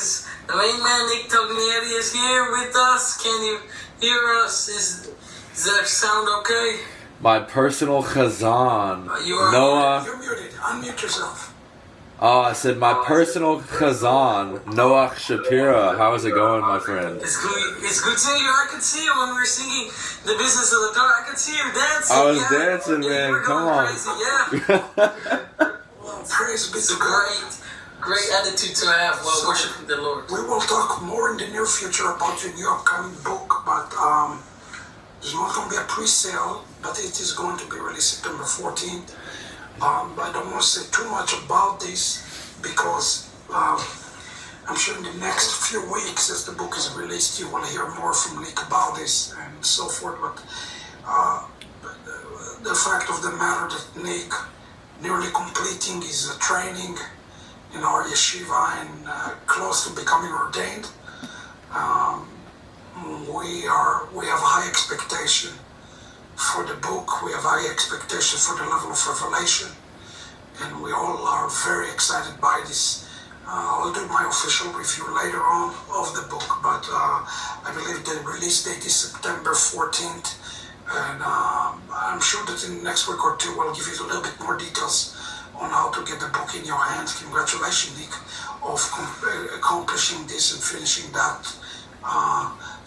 is the main man Nick Togneri is here with us. Can you hear us? Does that sound okay? My personal chazan, Noah. You're muted. Unmute yourself. Oh, I said my personal chazan, Noah Shapira. How is it going, my friend? It's good seeing you. I could see you when we were singing the business of the Torah. I could see you dancing. I was dancing, man. Come on. Crazy, yeah. Well, praise be It's to a God. great attitude to have while worshiping the Lord. We will talk more in the near future about your new upcoming book, but there's not going to be a pre-sale, but it is going to be released September 14th. I don't want to say too much about this because I'm sure in the next few weeks, as the book is released, you will hear more from Nick about this and so forth. But the fact of the matter that Nick nearly completing his training in our yeshiva and close to becoming ordained, we have high expectation for the book. We have high expectation for the level of revelation, and we all are very excited by this. I'll do my official review later on of the book, but I believe the release date is September 14th, and I'm sure that in the next week or two we'll give you a little bit more details on how to get the book in your hands. Congratulations, Nick, of accomplishing this and finishing that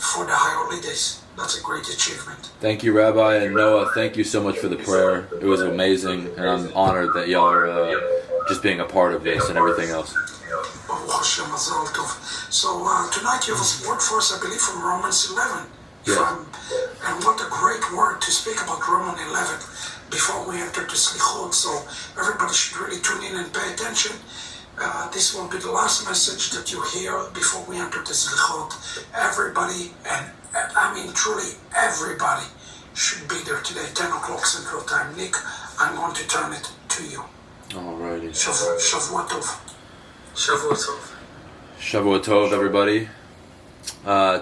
for the high holidays. That's a great achievement. Thank you, Rabbi, and Noah, thank you so much for the prayer. It was amazing, and I'm honored that y'all are just being a part of this and everything else. So tonight you have a word for us, I believe, from Romans 11. Yeah. And what a great word to speak about Romans 11 before we enter the Slichot. So everybody should really tune in and pay attention. This will be the last message that you hear before we enter the Slichot. Everybody, and I mean truly everybody, should be there today, 10 o'clock Central Time. Nick, I'm going to turn it to you. Alrighty. Shavua Tov. Shavua Tov. Shavua Tov, everybody.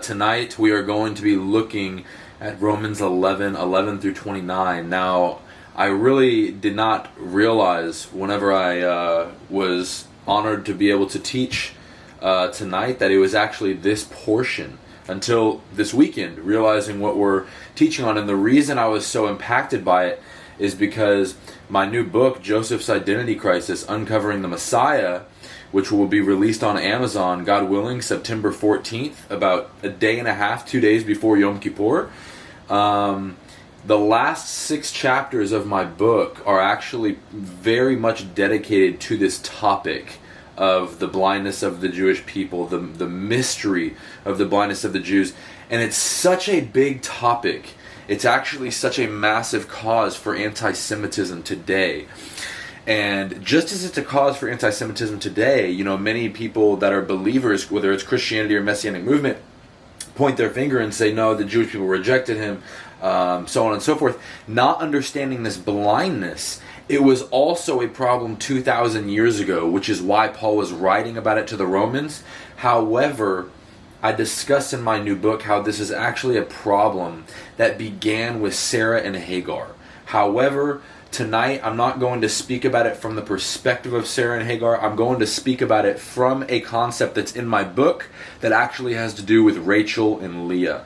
Tonight we are going to be looking at Romans 11 through 29. Now, I really did not realize whenever I was honored to be able to teach tonight that it was actually this portion until this weekend, realizing what we're teaching on. And the reason I was so impacted by it is because my new book, Joseph's Identity Crisis, Uncovering the Messiah, which will be released on Amazon, God willing, September 14th, about a day and a half, 2 days before Yom Kippur. The last 6 chapters of my book are actually very much dedicated to this topic of the blindness of the Jewish people, the mystery of the blindness of the Jews. And it's such a big topic. It's actually such a massive cause for anti-Semitism today. And just as it's a cause for anti-Semitism today, you know, many people that are believers, whether it's Christianity or Messianic movement, point their finger and say, no, the Jewish people rejected him, so on and so forth. Not understanding this blindness, it was also a problem 2,000 years ago, which is why Paul was writing about it to the Romans. However, I discuss in my new book how this is actually a problem that began with Sarah and Hagar. However, tonight I'm not going to speak about it from the perspective of Sarah and Hagar. I'm going to speak about it from a concept that's in my book that actually has to do with Rachel and Leah.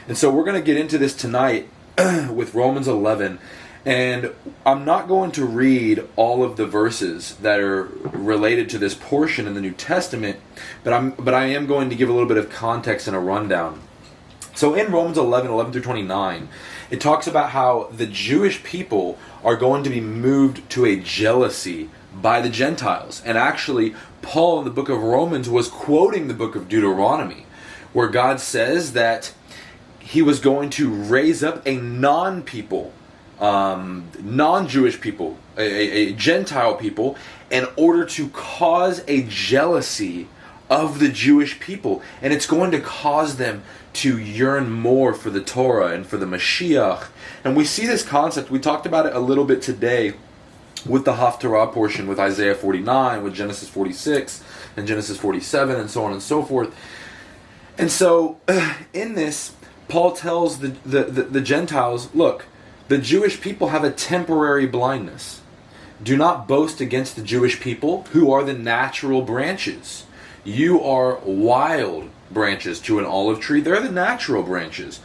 And so we're going to get into this tonight with Romans 11. And I'm not going to read all of the verses that are related to this portion in the New Testament, but I am going to give a little bit of context and a rundown. So in Romans 11 through 29, it talks about how the Jewish people are going to be moved to a jealousy by the Gentiles. And actually, Paul in the book of Romans was quoting the book of Deuteronomy, where God says that he was going to raise up a non-people, non-Jewish people, a Gentile people, in order to cause a jealousy of the Jewish people. And it's going to cause them to yearn more for the Torah and for the Mashiach. And we see this concept, we talked about it a little bit today with the Haftarah portion, with Isaiah 49, with Genesis 46, and Genesis 47, and so on and so forth. And so, in this, Paul tells the Gentiles, look, the Jewish people have a temporary blindness. Do not boast against the Jewish people, who are the natural branches. You are wild branches to an olive tree. They're the natural branches.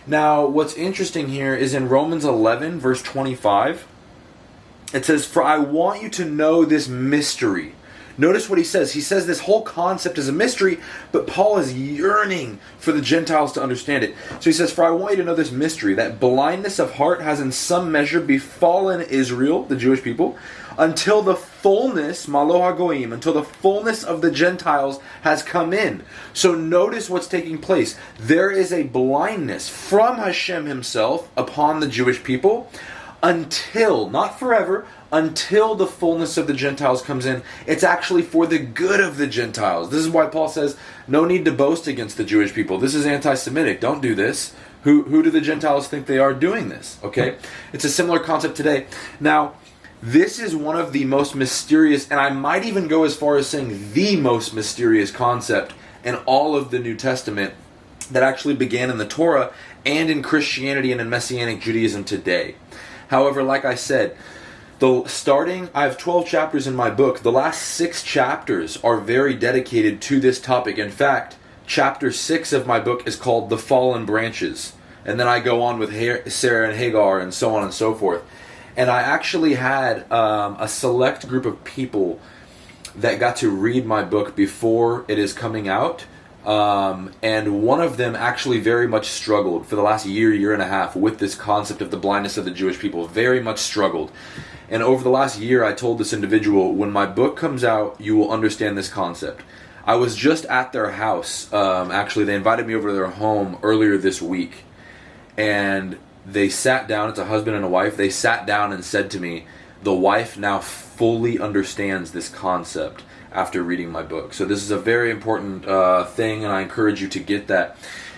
Now, what's interesting here is in Romans 11, verse 25, it says, "For I want you to know this mystery." Notice what he says. He says this whole concept is a mystery, but Paul is yearning for the Gentiles to understand it. So he says, "For I want you to know this mystery, that blindness of heart has in some measure befallen Israel," the Jewish people, "until the fullness, malo hagoyim, until the fullness of the Gentiles has come in." So notice what's taking place. There is a blindness from Hashem himself upon the Jewish people until, not forever, until the fullness of the Gentiles comes in. It's actually for the good of the Gentiles. This is why Paul says, no need to boast against the Jewish people. This is anti-Semitic. Don't do this. Who do the Gentiles think they are doing this? Okay? It's a similar concept today. Now, this is one of the most mysterious, and I might even go as far as saying the most mysterious concept in all of the New Testament that actually began in the Torah and in Christianity and in Messianic Judaism today. However, like I said, I have 12 chapters in my book. The last 6 chapters are very dedicated to this topic. In fact, chapter 6 of my book is called The Fallen Branches. And then I go on with Sarah and Hagar and so on and so forth. And I actually had a select group of people that got to read my book before it is coming out. And one of them actually very much struggled for the last year and a half with this concept of the blindness of the Jewish people. Very much struggled. And over the last year, I told this individual, when my book comes out, you will understand this concept. I was just at their house. Actually, they invited me over to their home earlier this week. And they sat down. It's a husband and a wife. They sat down and said to me, the wife now fully understands this concept after reading my book. So this is a very important thing, and I encourage you to get that.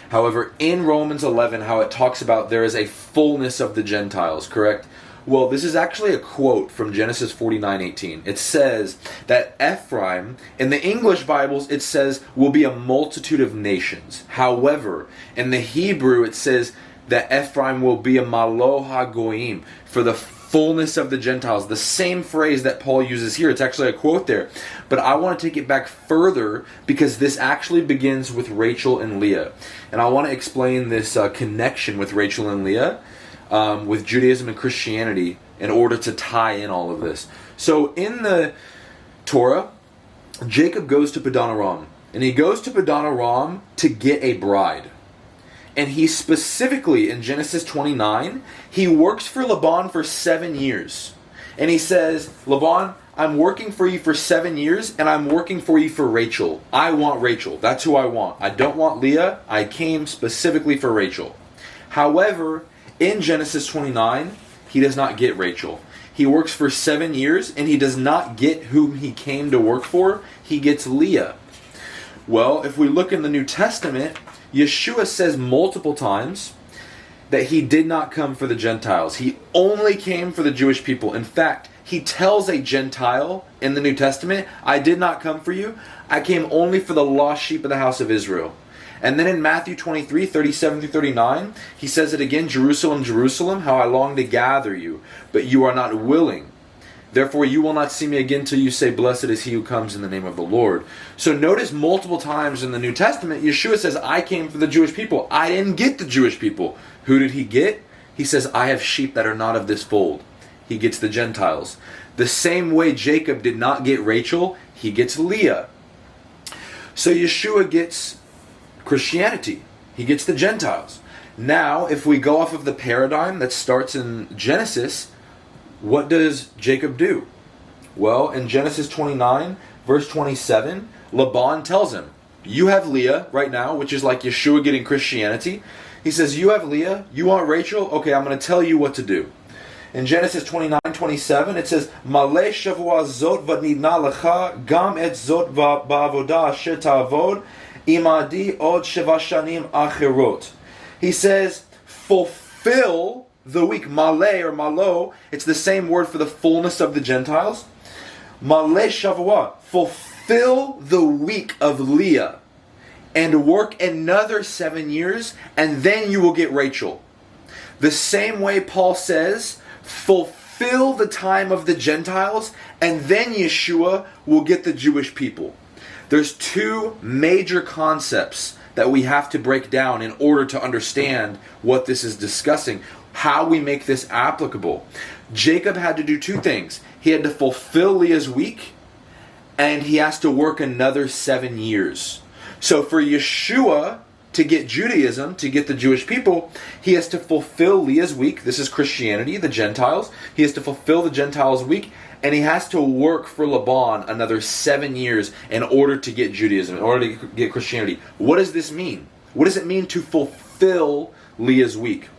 However, in Romans 11, how it talks about there is a fullness of the Gentiles, correct? Well, this is actually a quote from Genesis 49:18. It says that Ephraim, in the English Bibles, it says, will be a multitude of nations. However, in the Hebrew, it says that Ephraim will be a malo hagoyim, for the fullness of the Gentiles. The same phrase that Paul uses here. It's actually a quote there. But I want to take it back further because this actually begins with Rachel and Leah. And I want to explain this connection with Rachel and Leah with Judaism and Christianity in order to tie in all of this. So in the Torah, Jacob goes to Padan Aram. And he goes to Padan Aram to get a bride. And he specifically, in Genesis 29, he works for Laban for 7 years. And he says, Laban, I'm working for you for 7 years, and I'm working for you for Rachel. I want Rachel. That's who I want. I don't want Leah. I came specifically for Rachel. However, in Genesis 29, he does not get Rachel. He works for 7 years, and he does not get whom he came to work for. He gets Leah. Well, if we look in the New Testament, Yeshua says multiple times that he did not come for the Gentiles. He only came for the Jewish people. In fact, he tells a Gentile in the New Testament, I did not come for you. I came only for the lost sheep of the house of Israel. And then in Matthew 23, 37 through 39, he says it again, Jerusalem, Jerusalem, how I long to gather you, but you are not willing. Therefore you will not see me again till you say, blessed is he who comes in the name of the Lord. So notice multiple times in the New Testament, Yeshua says, I came for the Jewish people. I didn't get the Jewish people. Who did he get? He says, I have sheep that are not of this fold. He gets the Gentiles. The same way Jacob did not get Rachel, he gets Leah. So Yeshua gets Christianity. He gets the Gentiles. Now, if we go off of the paradigm that starts in Genesis, what does Jacob do? Well, in Genesis 29, verse 27, Laban tells him, you have Leah right now, which is like Yeshua getting Christianity. He says, you have Leah, you want Rachel? Okay, I'm going to tell you what to do. In Genesis 29:27, it says, Maleh shavua zot v'nidna lecha gam et zot ba'avoda asher ta'avod imadi od sheva shanim acherot. He says, fulfill the week. Maleh or malo, it's the same word for the fullness of the Gentiles. Maleh shavua, fulfill the week of Leah and work another 7 years, and then you will get Rachel. The same way Paul says, fulfill the time of the Gentiles, and then Yeshua will get the Jewish people. There's two major concepts that we have to break down in order to understand what this is discussing, how we make this applicable. Jacob had to do two things. He had to fulfill Leah's week, and he has to work another 7 years. So for Yeshua to get Judaism, to get the Jewish people, he has to fulfill Leah's week. This is Christianity, the Gentiles. He has to fulfill the Gentiles' week, and he has to work for Laban another 7 years in order to get Judaism, in order to get Christianity. What does this mean? What does it mean to fulfill Leah's week?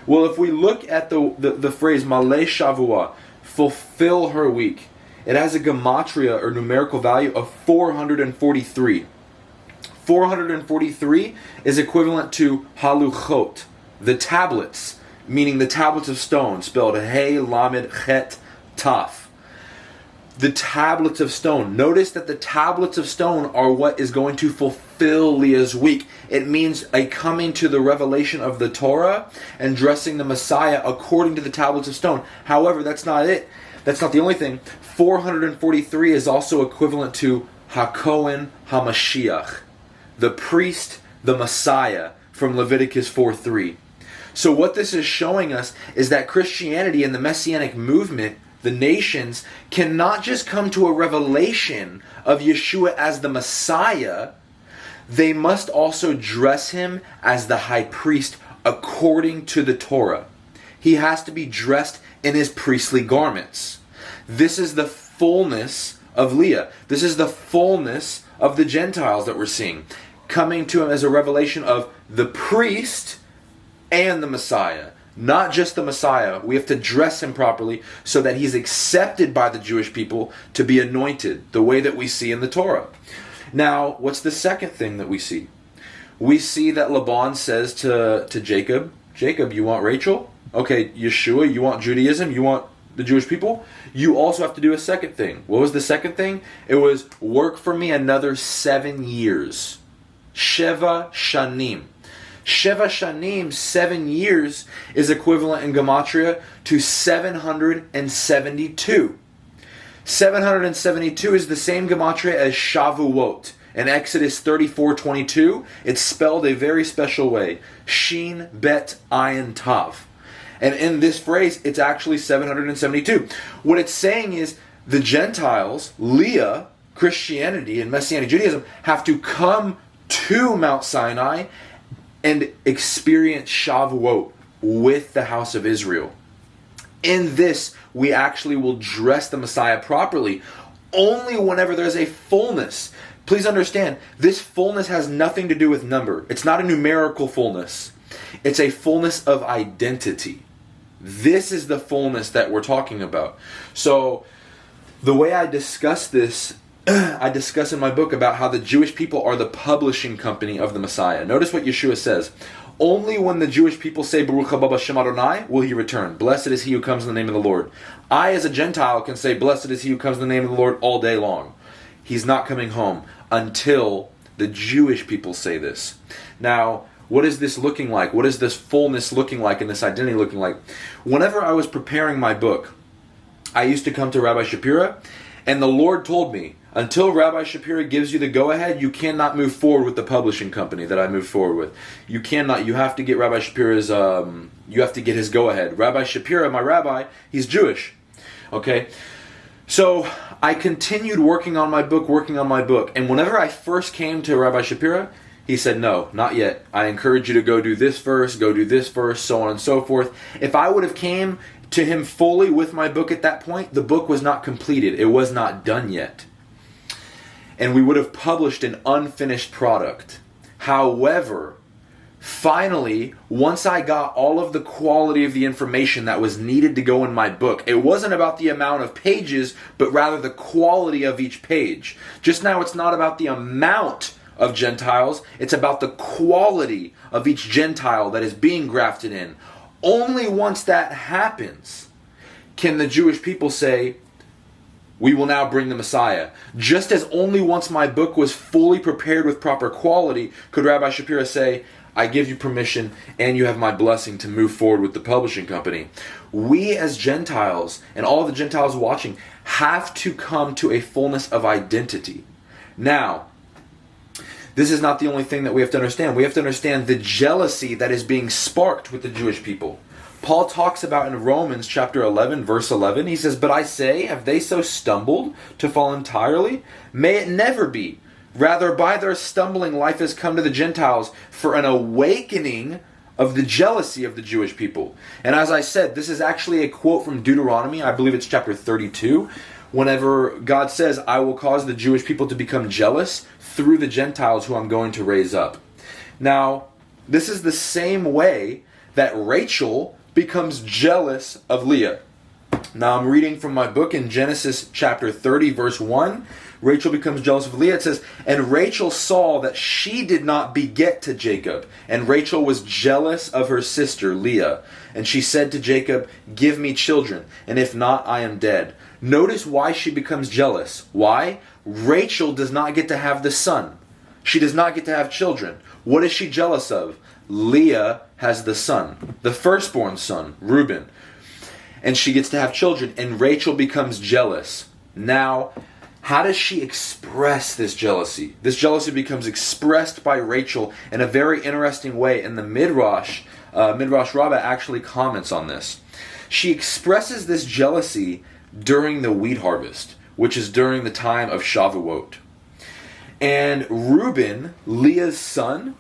Well, if we look at the phrase Maleh Shavua, fulfill her week, it has a gematria or numerical value of 443. 443 is equivalent to haluchot, the tablets, meaning the tablets of stone, spelled Hey, Lamed, Chet, Taf. The tablets of stone. Notice that the tablets of stone are what is going to fulfill Leah's week. It means a coming to the revelation of the Torah and dressing the Messiah according to the tablets of stone. However, that's not it. That's not the only thing. 443 is also equivalent to HaKohen HaMashiach, the priest, the Messiah, from Leviticus 4:3. So what this is showing us is that Christianity and the Messianic movement, the nations, cannot just come to a revelation of Yeshua as the Messiah. They must also dress him as the high priest according to the Torah. He has to be dressed in his priestly garments. This is the fullness of Leah. This is the fullness of the Gentiles that we're seeing, coming to him as a revelation of the priest and the Messiah. Not just the Messiah. We have to dress him properly so that he's accepted by the Jewish people to be anointed, the way that we see in the Torah. Now, what's the second thing that we see? We see that Laban says to Jacob, Jacob, you want Rachel? Okay, Yeshua, you want Judaism? You want the Jewish people? You also have to do a second thing. What was the second thing? It was work for me another 7 years. Sheva Shanim. Sheva Shanim, 7 years, is equivalent in Gematria to 772. 772 is the same Gematria as Shavuot. In Exodus 34:22, it's spelled a very special way. Shin Bet Ayin Tav. And in this phrase, it's actually 772. What it's saying is the Gentiles, Leah, Christianity, and Messianic Judaism have to come to Mount Sinai and experience Shavuot with the house of Israel. In this, we actually will dress the Messiah properly only whenever there's a fullness. Please understand, this fullness has nothing to do with number. It's not a numerical fullness. It's a fullness of identity. This is the fullness that we're talking about. So, the way I discuss this, I discuss in my book about how the Jewish people are the publishing company of the Messiah. Notice what Yeshua says. Only when the Jewish people say, Baruch haba b'shem Adonai, will he return. Blessed is he who comes in the name of the Lord. I, as a Gentile, can say, blessed is he who comes in the name of the Lord all day long. He's not coming home until the Jewish people say this. Now, what is this looking like? What is this fullness looking like and this identity looking like? Whenever I was preparing my book, I used to come to Rabbi Shapira, and the Lord told me, until Rabbi Shapira gives you the go-ahead, you cannot move forward with the publishing company that I moved forward with. You cannot. You have to get Rabbi Shapira's, you have to get his go-ahead. Rabbi Shapira, my rabbi, he's Jewish. Okay? So, I continued working on my book, and whenever I first came to Rabbi Shapira, he said, no, not yet. I encourage you to go do this first, so on and so forth. If I would have came to him fully with my book at that point, the book was not completed. It was not done yet. And we would have published an unfinished product. However, finally, once I got all of the quality of the information that was needed to go in my book, it wasn't about the amount of pages, but rather the quality of each page. Just now, it's not about the amount of Gentiles, it's about the quality of each Gentile that is being grafted in. Only once that happens can the Jewish people say, we will now bring the Messiah. Just as only once my book was fully prepared with proper quality could Rabbi Shapira say, I give you permission and you have my blessing to move forward with the publishing company. We as Gentiles, and all the Gentiles watching, have to come to a fullness of identity. Now, This is not the only thing that we have to understand. We have to understand the jealousy that is being sparked with the Jewish people. Paul talks about in Romans chapter 11, verse 11, he says, "But I say, have they so stumbled to fall entirely? May it never be. Rather, by their stumbling, life has come to the Gentiles for an awakening of the jealousy of the Jewish people." And as I said, this is actually a quote from Deuteronomy. I believe it's chapter 32. Whenever God says, "I will cause the Jewish people to become jealous through the Gentiles who I'm going to raise up." Now, this is the same way that Rachel becomes jealous of Leah. Now, I'm reading from my book in Genesis chapter 30, verse 1. Rachel becomes jealous of Leah. It says, "And Rachel saw that she did not beget to Jacob, and Rachel was jealous of her sister Leah. And she said to Jacob, 'Give me children, and if not, I am dead.'" Notice why she becomes jealous. Why? Rachel does not get to have the son. She does not get to have children. What is she jealous of? Leah has the son, the firstborn son, Reuben. And she gets to have children, and Rachel becomes jealous. Now, how does she express this jealousy? This jealousy becomes expressed by Rachel in a very interesting way, and the Midrash Rabbah actually comments on this. She expresses this jealousy during the wheat harvest, which is during the time of Shavuot. And Reuben, Leah's son,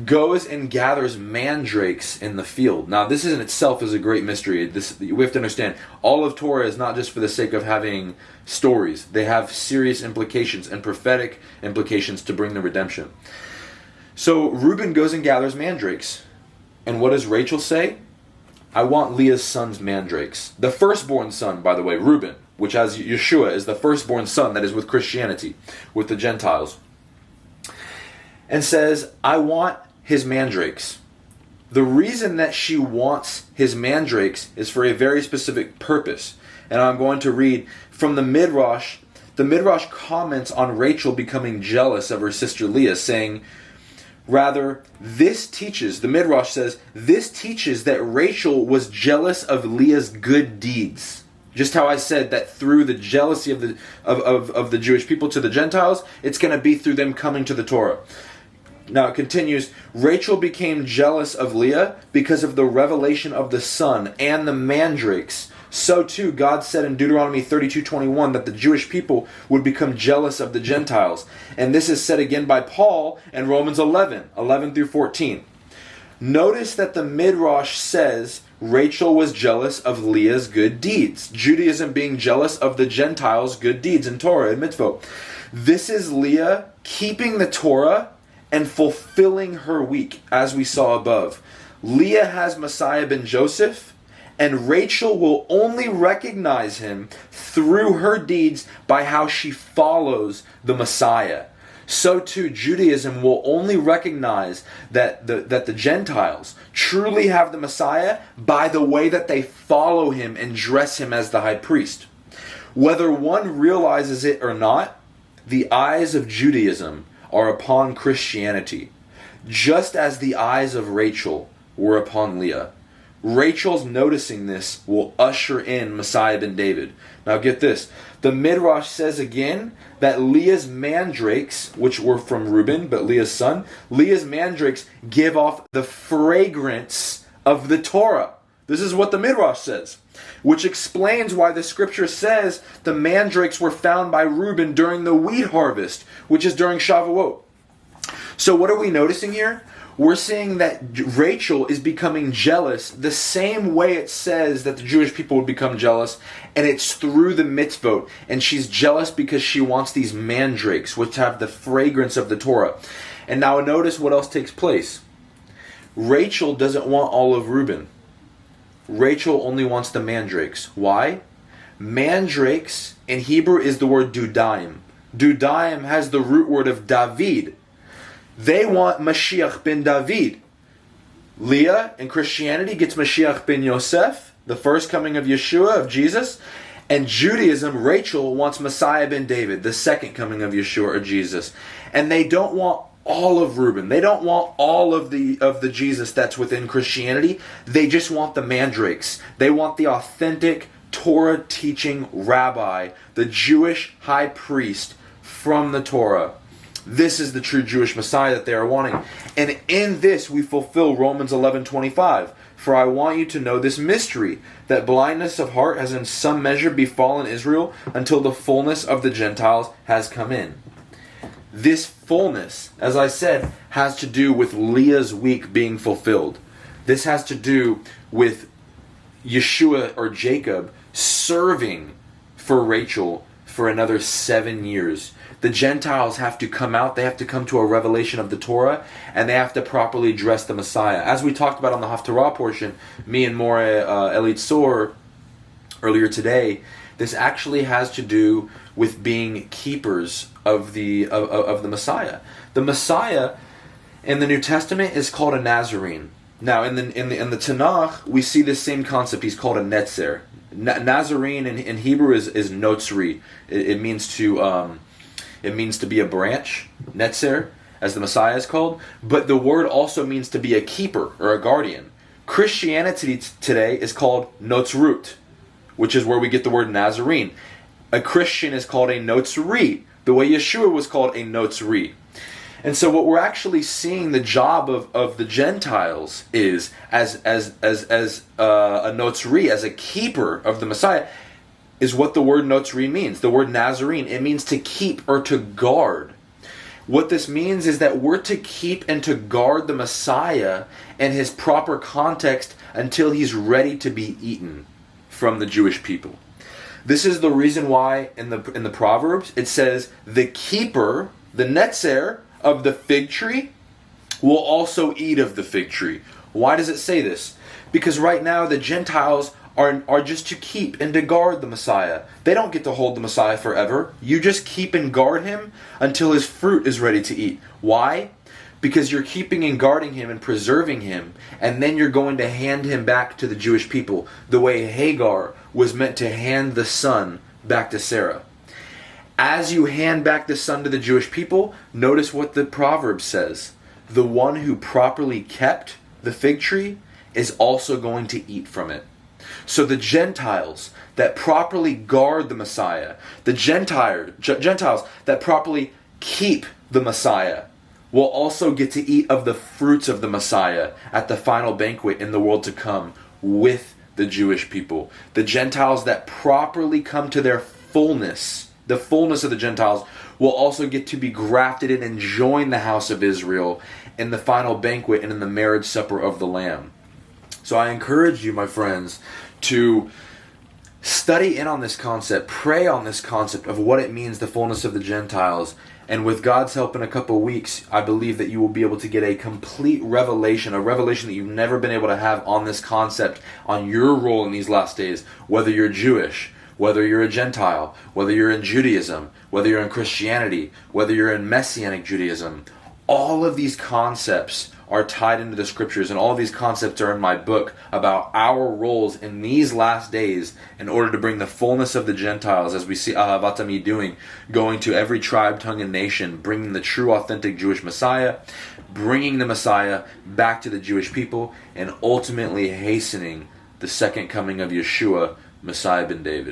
goes and gathers mandrakes in the field. Now, this in itself is a great mystery. We have to understand, all of Torah is not just for the sake of having stories. They have serious implications and prophetic implications to bring the redemption. So Reuben goes and gathers mandrakes. And what does Rachel say? "I want Leah's son's mandrakes." The firstborn son, by the way, Reuben, which as Yeshua is the firstborn son that is with Christianity, with the Gentiles. And says, "I want his mandrakes." The reason that she wants his mandrakes is for a very specific purpose. And I'm going to read from the Midrash. The Midrash comments on Rachel becoming jealous of her sister Leah, saying, rather, this teaches, the Midrash says, this teaches that Rachel was jealous of Leah's good deeds. Just how I said that through the jealousy of the Jewish people to the Gentiles, it's going to be through them coming to the Torah. Now it continues, Rachel became jealous of Leah because of the revelation of the son and the mandrakes. So too, God said in Deuteronomy 32:21 that the Jewish people would become jealous of the Gentiles. And this is said again by Paul in Romans 11 through 14. Notice that the Midrash says Rachel was jealous of Leah's good deeds. Judaism being jealous of the Gentiles' good deeds in Torah and mitzvot. This is Leah keeping the Torah and fulfilling her week, as we saw above. Leah has Messiah ben Joseph, and Rachel will only recognize him through her deeds by how she follows the Messiah. So too, Judaism will only recognize that the Gentiles truly have the Messiah by the way that they follow him and dress him as the high priest. Whether one realizes it or not, the eyes of Judaism are upon Christianity, just as the eyes of Rachel were upon Leah. Rachel's noticing this will usher in Messiah ben David. Now get this. The Midrash says again that Leah's mandrakes, which were from Reuben, but Leah's son, Leah's mandrakes give off the fragrance of the Torah. This is what the Midrash says, which explains why the scripture says the mandrakes were found by Reuben during the wheat harvest, which is during Shavuot. So what are we noticing here? We're seeing that Rachel is becoming jealous the same way it says that the Jewish people would become jealous, and it's through the mitzvot. And she's jealous because she wants these mandrakes, which have the fragrance of the Torah. And now notice what else takes place. Rachel doesn't want all of Reuben. Rachel only wants the mandrakes. Why? Mandrakes in Hebrew is the word dudaim. Dudaim has the root word of David. They want Mashiach ben David. Leah in Christianity gets Mashiach ben Yosef, the first coming of Yeshua, of Jesus. And Judaism, Rachel wants Messiah ben David, the second coming of Yeshua or Jesus. And they don't want all of Reuben. They don't want all of the Jesus that's within Christianity. They just want the mandrakes. They want the authentic Torah teaching rabbi, the Jewish high priest from the Torah. This is the true Jewish Messiah that they are wanting. And in this we fulfill Romans 11:25. For I want you to know this mystery, that blindness of heart has in some measure befallen Israel until the fullness of the Gentiles has come in. This fullness, as I said, has to do with Leah's week being fulfilled. This has to do with Yeshua or Jacob serving for Rachel for another 7 years. The Gentiles have to come out, they have to come to a revelation of the Torah, and they have to properly dress the Messiah. As we talked about on the Haftarah portion, me and More Elitzor earlier today, this actually has to do with being keepers of the Messiah. The Messiah in the New Testament is called a Nazarene. Now in the Tanakh we see this same concept. He's called a Netzer. Nazarene in Hebrew is notzri. It means to be a branch, netzer, as the Messiah is called. But the word also means to be a keeper or a guardian. Christianity today is called notzrut, which is where we get the word Nazarene. A Christian is called a notzri, the way Yeshua was called a notzri. And so what we're actually seeing the job of the Gentiles is as a notzri, as a keeper of the Messiah, is what the word notzri means. The word Nazarene, it means to keep or to guard. What this means is that we're to keep and to guard the Messiah in his proper context until he's ready to be eaten from the Jewish people. This is the reason why in the Proverbs it says the keeper, the netzer of the fig tree, will also eat of the fig tree. Why does it say this? Because right now the Gentiles are just to keep and to guard the Messiah. They don't get to hold the Messiah forever. You just keep and guard him until his fruit is ready to eat. Why? Because you're keeping and guarding him and preserving him, and then you're going to hand him back to the Jewish people, the way Hagar was meant to hand the son back to Sarah. As you hand back the son to the Jewish people, notice what the proverb says. The one who properly kept the fig tree is also going to eat from it. So the Gentiles that properly guard the Messiah, the Gentiles that properly keep the Messiah, will also get to eat of the fruits of the Messiah at the final banquet in the world to come with the Jewish people. The Gentiles that properly come to their fullness, the fullness of the Gentiles, will also get to be grafted in and join the house of Israel in the final banquet and in the marriage supper of the Lamb. So I encourage you, my friends, to study in on this concept, pray on this concept of what it means, the fullness of the Gentiles. And with God's help in a couple of weeks, I believe that you will be able to get a complete revelation, a revelation that you've never been able to have on this concept, on your role in these last days, whether you're Jewish, whether you're a Gentile, whether you're in Judaism, whether you're in Christianity, whether you're in Messianic Judaism. All of these concepts are tied into the scriptures, and all of these concepts are in my book about our roles in these last days in order to bring the fullness of the Gentiles, as we see Ahavatami doing, going to every tribe, tongue, and nation, bringing the true, authentic Jewish Messiah, bringing the Messiah back to the Jewish people, and ultimately hastening the second coming of Yeshua, Messiah ben David.